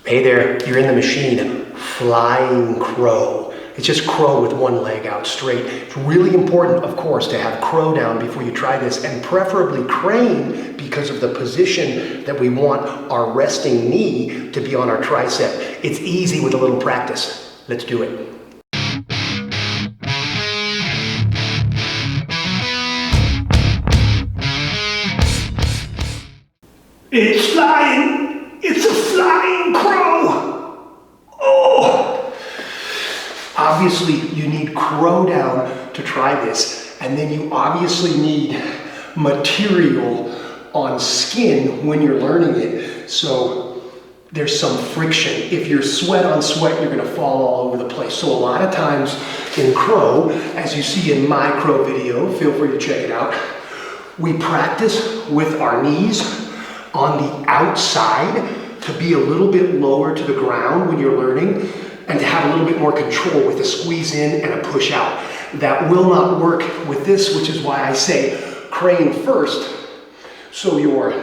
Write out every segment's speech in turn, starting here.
Hey there, you're in the machine, flying crow. It's just crow with one leg out straight. It's really important, of course, to have crow down before you try this, and preferably crane because of the position that we want our resting knee to be on our tricep. It's easy with a little practice. Let's do it. It's flying! It's a flying crow! Oh! Obviously, you need crow down to try this, and then you obviously need material on skin when you're learning it, so there's some friction. If you're sweat on sweat, you're gonna fall all over the place. So a lot of times in crow, as you see in my crow video, feel free to check it out, we practice with our knees on the outside to be a little bit lower to the ground when you're learning, and to have a little bit more control with a squeeze in and a push out. That will not work with this, which is why I say crane first, so your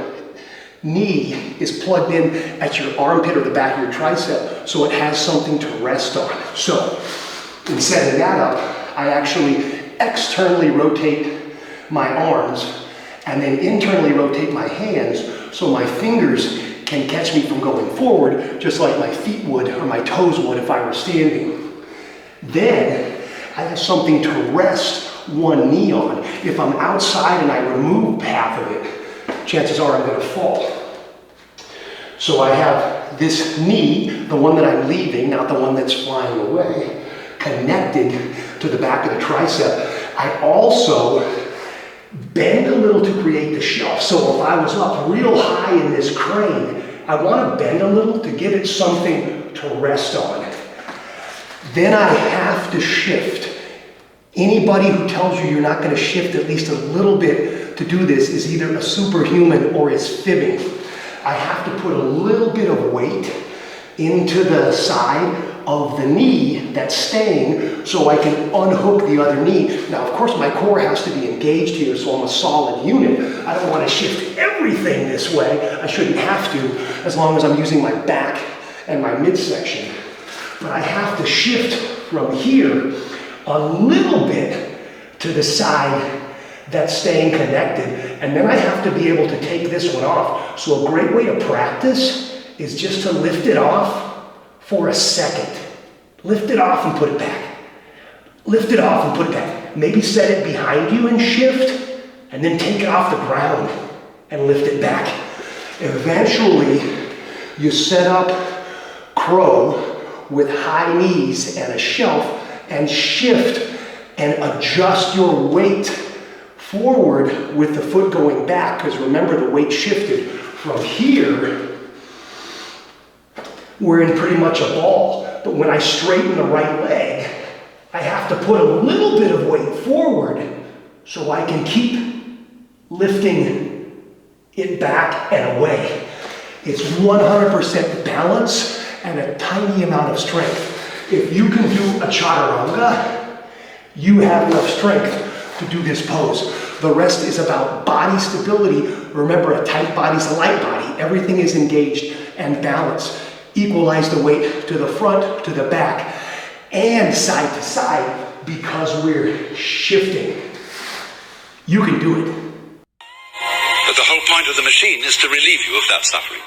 knee is plugged in at your armpit or the back of your tricep, so it has something to rest on. So in setting that up, I actually externally rotate my arms and then internally rotate my hands so my fingers can catch me from going forward, just like my feet would or my toes would if I were standing. Then I have something to rest one knee on. If I'm outside and I remove half of it, chances are I'm going to fall. So I have this knee, the one that I'm leaving, not the one that's flying away, connected to the back of the tricep. I also bend a little to create the shelf. So if I was up real high in this crane, I want to bend a little to give it something to rest on. Then I have to shift. Anybody who tells you you're not going to shift at least a little bit to do this is either a superhuman or is fibbing. I have to put a little bit of weight into the side of the knee that's staying so I can unhook the other knee. Now, of course, my core has to be engaged here, so I'm a solid unit. I don't want to shift everything this way. I shouldn't have to, as long as I'm using my back and my midsection. But I have to shift from here a little bit to the side that's staying connected, and then I have to be able to take this one off. So a great way to practice is just to lift it off for a second. Lift it off and put it back. Lift it off and put it back. Maybe set it behind you and shift, and then take it off the ground and lift it back. Eventually, you set up crow with high knees and a shelf and shift and adjust your weight forward with the foot going back, because remember the weight shifted from here. We're in pretty much a ball, but when I straighten the right leg, I have to put a little bit of weight forward so I can keep lifting it back and away. It's 100% balance and a tiny amount of strength. If you can do a chaturanga, you have enough strength to do this pose. The rest is about body stability. Remember, a tight body's a light body. Everything is engaged and balanced. Equalize the weight to the front, to the back, and side to side because we're shifting. You can do it. But the whole point of the machine is to relieve you of that suffering.